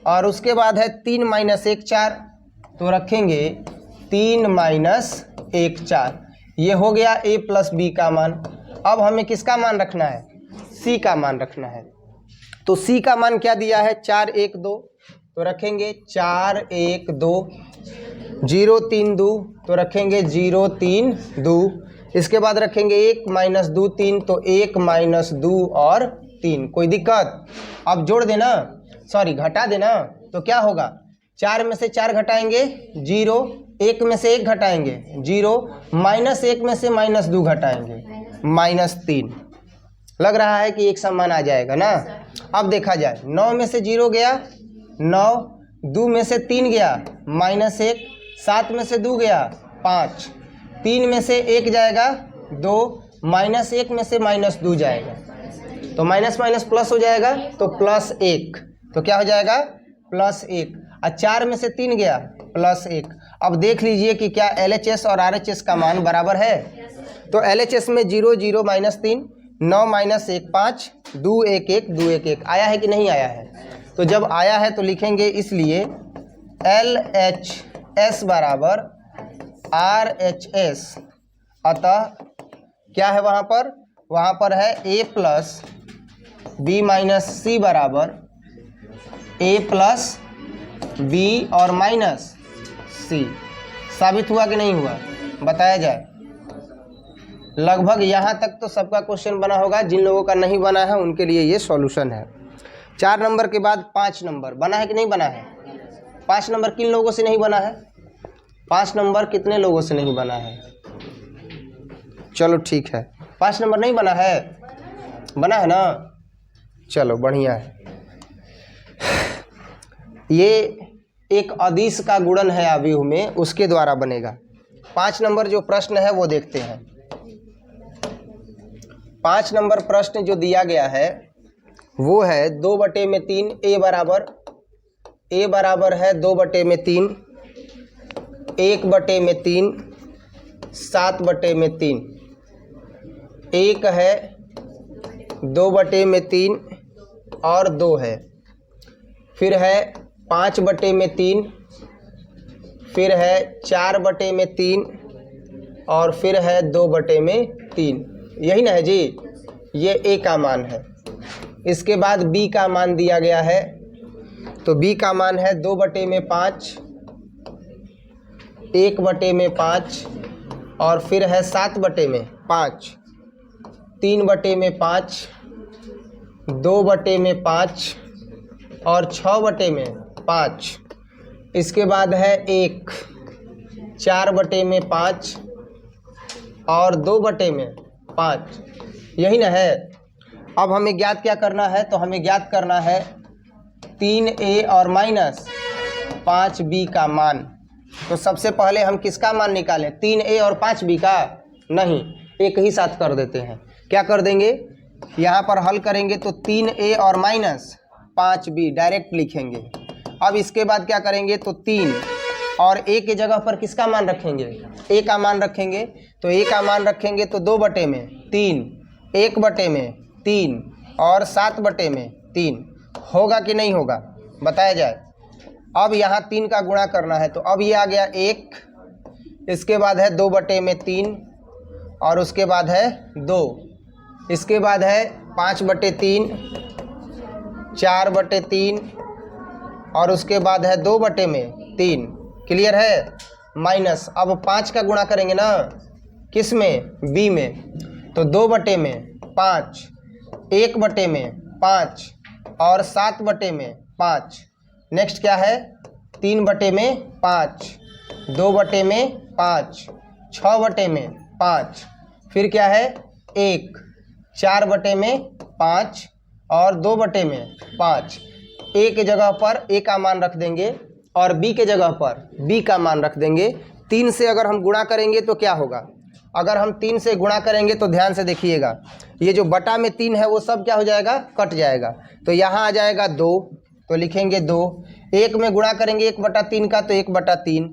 [SPEAKER 1] और उसके बाद है 3 -1 4, तो रखेंगे 3 -1 4। ये हो गया a + b का मान। अब हमें किसका मान रखना है, c का मान रखना है। तो c का मान क्या दिया है, 4 1 2, तो रखेंगे 4 1 2, 0 3 2, तो रखेंगे 0 3 2। इसके बाद रखेंगे 1 - 2 3, तो 1 - 2 और 3। कोई दिक्कत। अब जोड़ देना, सॉरी घटा देना, तो क्या होगा, 4 में से 4 घटाएंगे 0, 1 में से 1 घटाएंगे 0, -1 में से -2 घटाएंगे -3। लग रहा है कि एक समान आ जाएगा ना। अब देखा जाए, 9 में से 0 गया 9, 2 में से 3 गया -1, 7 में से 2 गया 5, 3 में से 1 जाएगा 2, -1 में से -2 जाएगा, तो माइनस माइनस प्लस हो जाएगा, तो +1, तो क्या हो जाएगा +1। और 4 में से 3 गया +1। अब देख लीजिए कि क्या LHS और RHS का मान बराबर है। तो LHS में 0 0 -3, 9 -1 5, 2 1 1 2 1 1 आया है कि नहीं आया है। तो जब आया है तो लिखेंगे इसलिए LHS बराबर RHS। अतः क्या है वहाँ पर है a + b - c बराबर a + b और -c। साबित हुआ कि नहीं हुआ, बताया जाए। लगभग यहाँ तक तो सबका क्वेश्चन बना होगा, जिन लोगों का नहीं बना है उनके लिए ये सॉल्यूशन है। 4 नंबर के बाद 5 नंबर बना है कि नहीं बना है। 5 नंबर किन लोगों से नहीं बना है, 5 नंबर कितने लोगों से नहीं बना है। चलो ठीक है, 5 नंबर नहीं बना है, बना है ना, चलो बढ़िया है। ये एक अदिश का गुणन है अवयव में, उसके द्वारा बनेगा। 5 नंबर जो प्रश्न है वो देखते हैं। 5 नंबर प्रश्न जो दिया गया है वो है 2/3, a बराबर है 2/3, 1/3, 7/3। 1 है 2/3 और 2 है, फिर है 5/3, फिर है 4/3 और फिर है 2/3। यही ना है जी, ये a का मान है। इसके बाद b का मान दिया गया है, तो b का मान है 2/5, 1/5 और फिर है 7/5, 3/5, 2/5 और 6/5। इसके बाद है 1, 4/5 और 2/5। यही ना है। अब हमें ज्ञात क्या करना है, तो हमें ज्ञात करना है 3a और -5b का मान। तो सबसे पहले हम किसका मान निकालें, 3a और 5b का? नहीं, एक ही साथ कर देते हैं। क्या कर देंगे, यहाँ पर हल करेंगे तो 3a और माइनस 5b डायरेक्ट लिखेंगे। अब इसके बाद क्या करेंगे, तो 3 और a के जगह पर किसका मान रखेंगे, a का मान रखेंगे। तो a का मान रखेंगे तो 2/3, 1/3 और 7/3 होगा कि नहीं होगा, बताया जाए। अब यहाँ 3 का गुणा करना है, तो अब ये आ गया 1, इसके बाद है 2/3 और उसके बाद है 2, इसके बाद है 5/3, 4/3 और उसके बाद है 2/3। क्लियर है? माइनस अब 5 का गुणा करेंगे ना, किस में, b में, तो 2/5, 1/5 और 7/5। नेक्स्ट क्या है, 3/5, 2/5, 6/5, फिर क्या है 1, 4/5 और 2/5। a के जगह पर a का मान रख देंगे और b के जगह पर b का मान रख देंगे। 3 से अगर हम गुणा करेंगे तो क्या होगा, अगर हम 3 से गुणा करेंगे तो ध्यान से देखिएगा, ये जो बटा में 3 है वो सब क्या हो जाएगा, कट जाएगा। तो यहाँ आ जाएगा 2, तो लिखेंगे 2। 1 में गुणा करेंगे 1/3 का, तो 1/3।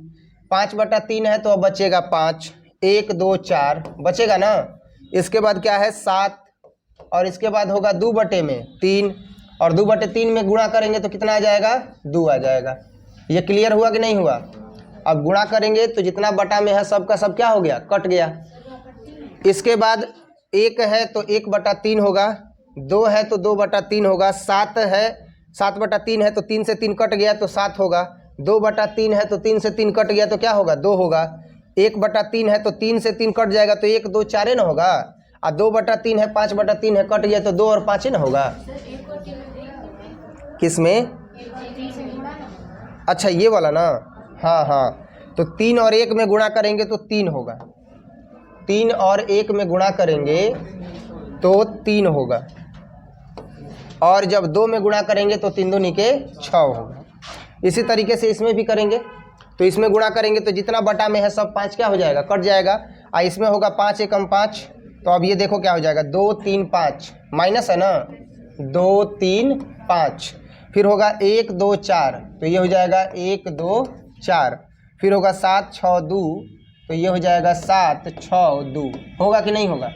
[SPEAKER 1] 5/3 है तो अब बचेगा 5, 1 2 4 बचेगा ना। इसके बाद क्या है 7 और इसके बाद होगा 2/3 और 2/3 में गुणा करेंगे तो कितना आ जाएगा, 2 आ जाएगा। ये क्लियर हुआ कि नहीं हुआ? अब गुणा करेंगे तो जितना बटा में है सब का सब क्या हो गया, कट गया। इसके बाद 1 है तो 1/3 होगा, 2 है तो 2/3 होगा, 7 है 7/3 है तो 3 से 3 कट गया तो 7 होगा, 2/3 है तो 3 से 3 कट गया तो क्या होगा, 2 होगा। 1/3 है तो 3 से 3 कट जाएगा तो 1 2 4 ना होगा, और 2/3 है 5/3 है कट गया तो 2 और 5 ना होगा। किस में, अच्छा ये वाला ना, हाँ हाँ, तो 3 और 1 में गुणा करेंगे तो 3 होगा, 3 और 1 में गुणा करेंगे तो 3 होगा, और जब 2 में गुणा करेंगे तो 3 दूनी के 6 होगा। इसी तरीके से इसमें भी करेंगे, तो इसमें गुणा करेंगे तो जितना बटा में है सब 5 क्या हो जाएगा, कट जाएगा, और इसमें होगा 5 एकम 5। तो अब ये देखो क्या हो जाएगा, 2 3 5 माइनस है ना, 2 3 5, फिर होगा 1 2 4, तो ये हो जाएगा 1 2 4, फिर होगा 7 6 2, तो ये हो जाएगा 7 6 2, होगा कि नहीं होगा।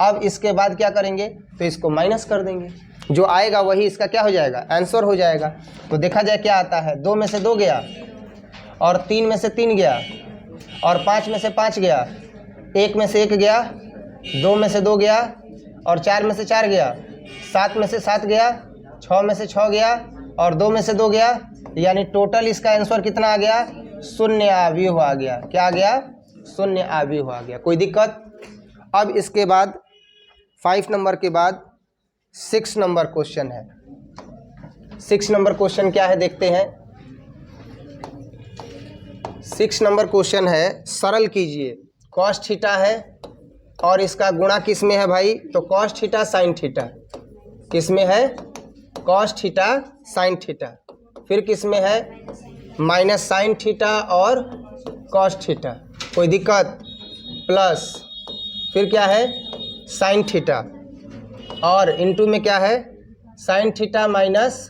[SPEAKER 1] अब इसके बाद क्या करेंगे, तो इसको माइनस कर देंगे, जो आएगा वही इसका क्या हो जाएगा, आंसर हो जाएगा। तो देखा जाए क्या आता है, 2 में से 2 गया और 3 में से 3 गया और 5 में से 5 गया, 1 में से 1 गया, 2 में से 2 गया और 4 में से 4 गया, 7 में से 7 गया, 6 में से 6 गया और 2 में से 2 गया, यानी टोटल इसका आंसर कितना आ गया, 0 अवयव आ गया। क्या आ गया, 0 अवयव आ गया। कोई दिक्कत? अब इसके बाद 5 नंबर के बाद 6 नंबर क्वेश्चन है। 6 नंबर क्वेश्चन क्या है देखते हैं। 6 नंबर क्वेश्चन है, सरल कीजिए, कॉस थीटा है और इसका गुणा किस में है भाई, तो कॉस थीटा साइन थीटा, किस में है, कॉस थीटा साइन थीटा, फिर किस में है, माइनस साइन थीटा और कॉस थीटा। कोई दिक्कत? प्लस फिर क्या है, साइन थीटा, और इनटू में क्या है, sine theta minus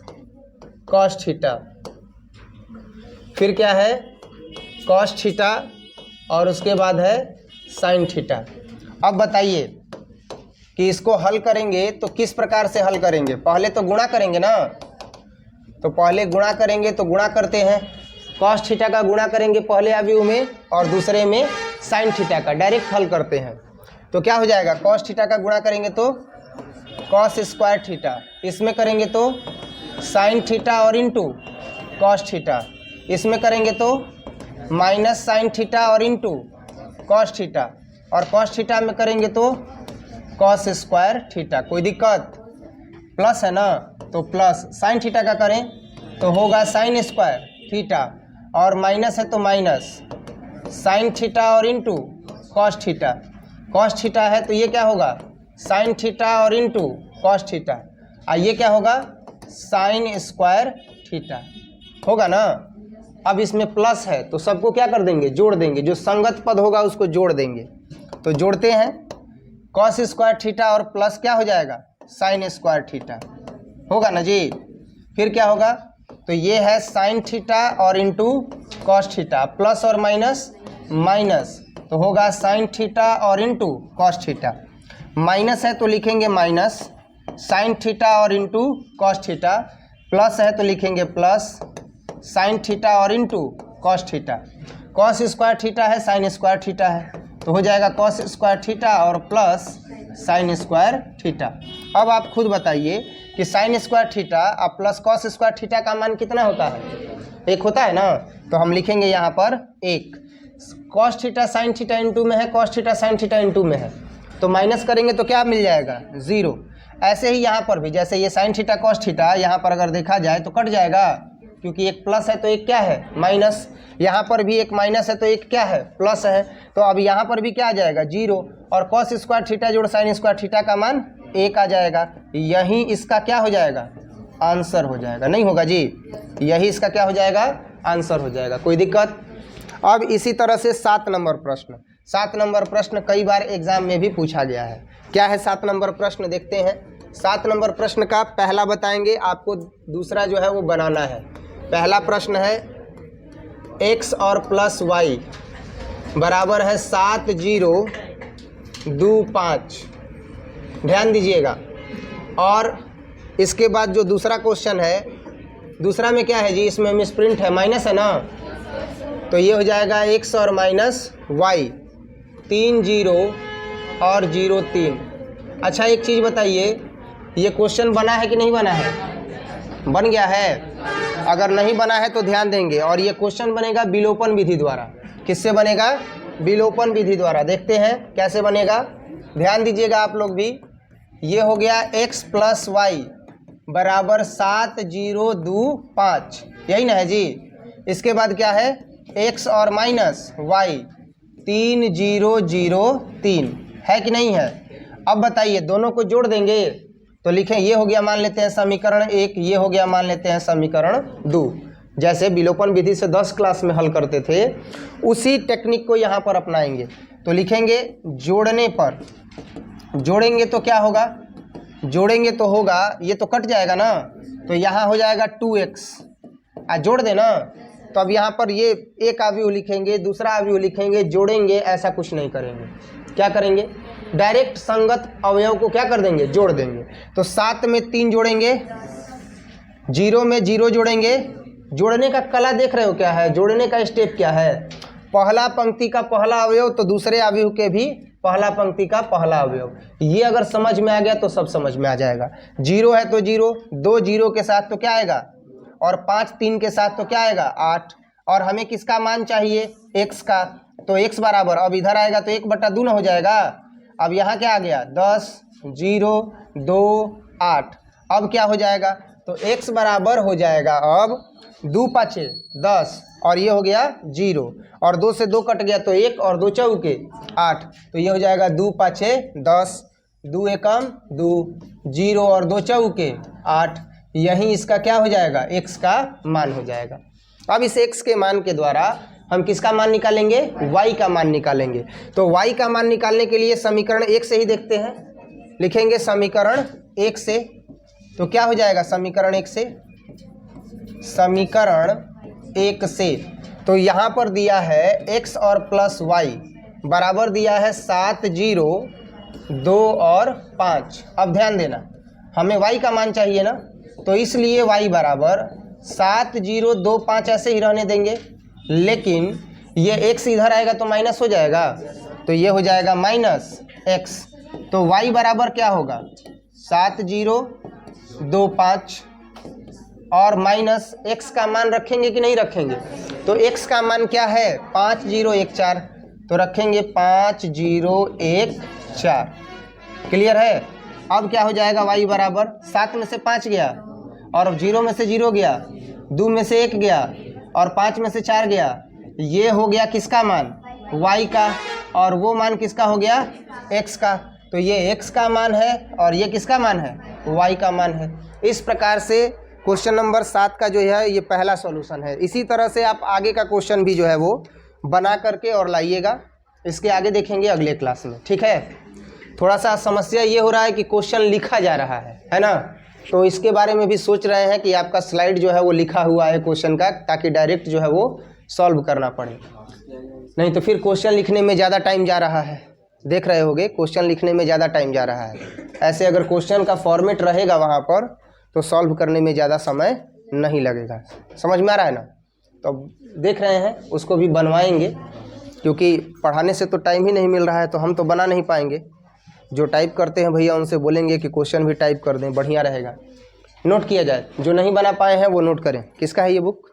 [SPEAKER 1] cos theta, फिर क्या है, कॉस थीटा और उसके बाद है साइन थीटा। अब बताइए कि इसको हल करेंगे तो किस प्रकार से हल करेंगे। पहले तो गुणा करेंगे ना, तो पहले गुणा करेंगे तो गुणा करते हैं, कॉस थीटा का गुणा करेंगे पहले अवयव में और दूसरे में साइन थीटा का, डायरेक्ट हल करते हैं। तो क्या हो जाएगा, कॉस थीटा का गुणा करेंगे तो कॉस स्क्वायर थीटा, इसमें करेंगे तो साइन थीटा और इंटू कॉस थीटा, इसमें करेंगे तो माइनस साइन थीटा और इंटू कॉस थीटा, और कॉस थीटा में करेंगे तो कॉस स्क्वायर थीटा। कोई दिक्कत? प्लस है ना, तो प्लस साइन थीटा का करें तो होगा साइन स्क्वायर थीटा, और माइनस है तो माइनस साइन थीटा और into cos theta, cos theta है तो ये क्या होगा, साइन थीटा और इंटू कॉस थीटा, और ये क्या होगा, साइन स्क्वायर थीटा होगा ना। अब इसमें प्लस है तो सबको क्या कर देंगे, जोड़ देंगे, जो संगत पद होगा उसको जोड़ देंगे। तो जोड़ते हैं, कॉस स्क्वायर थीटा और प्लस क्या हो जाएगा, साइन स्क्वायर थीटा होगा ना जी। फिर क्या होगा, तो ये है साइन थीटा और इंटू कॉस थीटा, प्लस और माइनस माइनस, तो होगा साइन थीटा और इंटू कॉस थीटा। माइनस है तो लिखेंगे माइनस साइन थीटा और इंटू कॉस थीटा, प्लस है तो लिखेंगे प्लस साइन थीटा और into cos theta. Cos square theta है, साइन स्क्वायर थीटा है, तो हो जाएगा कॉस स्क्वायर थीटा और प्लस साइन स्क्वायर थीटा। अब आप खुद बताइए कि साइन स्क्वायर थीटा और प्लस कॉस स्क्वायर थीटा का मान कितना होता है, एक होता है ना। तो हम लिखेंगे यहाँ पर एक। Cos theta sine theta into में है, cos theta sine theta into में है, तो माइनस करेंगे तो क्या मिल जाएगा, 0। ऐसे ही यहाँ पर भी, जैसे ये साइन थीटा कॉस थीटा, यहाँ पर अगर देखा जाए तो कट जाएगा, क्योंकि एक प्लस है तो एक क्या है, माइनस। यहाँ पर भी एक माइनस है तो एक क्या है, प्लस है। तो अब यहाँ पर भी क्या आ जाएगा, 0, और कॉस स्क्वायर थीटा जोड़ साइन स्क्वायर थीटा का मान 1 आ जाएगा। यही इसका क्या हो जाएगा, आंसर हो जाएगा। नहीं होगा जी, यही इसका क्या हो जाएगा, आंसर हो जाएगा। कोई दिक्कत। अब इसी तरह से 7 नंबर प्रश्न, 7 नंबर प्रश्न कई बार एग्जाम में भी पूछा गया है। क्या है 7 नंबर प्रश्न, देखते हैं। 7 नंबर प्रश्न का पहला बताएंगे, आपको दूसरा जो है वो बनाना है। पहला प्रश्न है x और प्लस वाई बराबर है 7 0 2 5, ध्यान दीजिएगा। और इसके बाद जो दूसरा क्वेश्चन है, दूसरा में क्या है जी, इसमें मिसप्रिंट है, माइनस है ना, तो ये हो जाएगा x और माइनस वाई, 3 0 और 0 3। अच्छा एक चीज़ बताइए, ये क्वेश्चन बना है कि नहीं बना है, बन गया है। अगर नहीं बना है तो ध्यान देंगे, और ये क्वेश्चन बनेगा विलोपन विधि द्वारा। किससे बनेगा, विलोपन विधि द्वारा। देखते हैं कैसे बनेगा, ध्यान दीजिएगा आप लोग भी। ये हो गया x प्लस वाई बराबर 7 0 2 5, यही ना है जी। इसके बाद क्या है, x और माइनस वाई 3 0 0 3, है कि नहीं है। अब बताइए, दोनों को जोड़ देंगे तो लिखें, ये हो गया मान लेते हैं समीकरण 1, ये हो गया मान लेते हैं समीकरण 2। जैसे विलोपन विधि से 10 क्लास में हल करते थे, उसी टेक्निक को यहाँ पर अपनाएंगे। तो लिखेंगे जोड़ने पर, जोड़ेंगे तो क्या होगा, जोड़ेंगे तो होगा, ये तो कट जाएगा ना, तो यहाँ हो जाएगा 2x, जोड़ देना। तो अब यहाँ पर ये एक अवयव लिखेंगे, दूसरा अवयव लिखेंगे, जोड़ेंगे ऐसा कुछ नहीं करेंगे। क्या करेंगे, डायरेक्ट संगत अवयव को क्या कर देंगे, जोड़ देंगे। तो 7 में 3 जोड़ेंगे, 0 में 0 जोड़ेंगे। जोड़ने का कला देख रहे हो क्या है, जोड़ने का स्टेप क्या है, पहला पंक्ति का पहला अवयव तो दूसरे अवयव के भी पहला पंक्ति का पहला अवयव। ये अगर समझ में आ गया तो सब समझ में आ जाएगा। 0 है तो 0, 2 0 के साथ तो क्या आएगा, और 5 3 के साथ तो क्या आएगा, 8। और हमें किसका मान चाहिए, x का, तो x बराबर, अब इधर आएगा तो 1/2 न हो जाएगा। अब यहाँ क्या आ गया, 10 0 2 8। अब क्या हो जाएगा, तो x बराबर हो जाएगा अब 2 5 10, और ये हो गया 0, और 2 से 2 कट गया तो 1, और 2 चौके 8, तो ये हो जाएगा 2 5 10, 2 एकम 2, 0 और 2 चौके 8। यही इसका क्या हो जाएगा, x का मान हो जाएगा। अब इस x के मान के द्वारा हम किसका मान निकालेंगे, y का मान निकालेंगे। तो y का मान निकालने के लिए समीकरण 1 से ही देखते हैं। लिखेंगे समीकरण 1 से, तो क्या हो जाएगा समीकरण 1 से, समीकरण 1 से तो यहाँ पर दिया है x और प्लस वाई बराबर दिया है 7 0 2 और 5। अब ध्यान देना, हमें y का मान चाहिए ना, तो इसलिए y बराबर 7 0 2 5 ऐसे ही रहने देंगे। लेकिन ये x इधर आएगा तो माइनस हो जाएगा, तो ये हो जाएगा माइनस x। तो y बराबर क्या होगा, 7 0 2 5 और माइनस x का मान रखेंगे कि नहीं रखेंगे। तो x का मान क्या है, 5 0 1 4, तो रखेंगे 5 0 1 4। क्लियर है। अब क्या हो जाएगा, y बराबर 7 में से 5 गया, और 0 में से 0 गया, 2 में से 1 गया, और 5 में से 4 गया। ये हो गया किसका मान, y का, और वो मान किसका हो गया, x का। तो ये x का मान है और ये किसका मान है, y का मान है। इस प्रकार से क्वेश्चन नंबर 7 का जो है ये पहला सॉल्यूशन है। इसी तरह से आप आगे का क्वेश्चन भी जो है वो बना करके और लाइएगा, इसके आगे देखेंगे अगले क्लास में, ठीक है। थोड़ा सा समस्या ये हो रहा है कि क्वेश्चन लिखा जा रहा है ना, तो इसके बारे में भी सोच रहे हैं कि आपका स्लाइड जो है वो लिखा हुआ है क्वेश्चन का, ताकि डायरेक्ट जो है वो सॉल्व करना पड़े, नहीं तो फिर क्वेश्चन लिखने में ज़्यादा टाइम जा रहा है। देख रहे होगे क्वेश्चन लिखने में ज़्यादा टाइम जा रहा है। ऐसे अगर क्वेश्चन का फॉर्मेट रहेगा वहाँ पर तो सॉल्व करने में ज़्यादा समय नहीं लगेगा। समझ में आ रहा है ना? तो देख रहे हैं उसको भी बनवाएंगे, क्योंकि पढ़ाने से तो टाइम ही नहीं मिल रहा है, तो हम तो बना नहीं पाएंगे। जो टाइप करते हैं भैया उनसे बोलेंगे कि क्वेश्चन भी टाइप कर दें, बढ़िया रहेगा। नोट किया जाए, जो नहीं बना पाए हैं वो नोट करें। किसका है ये बुक?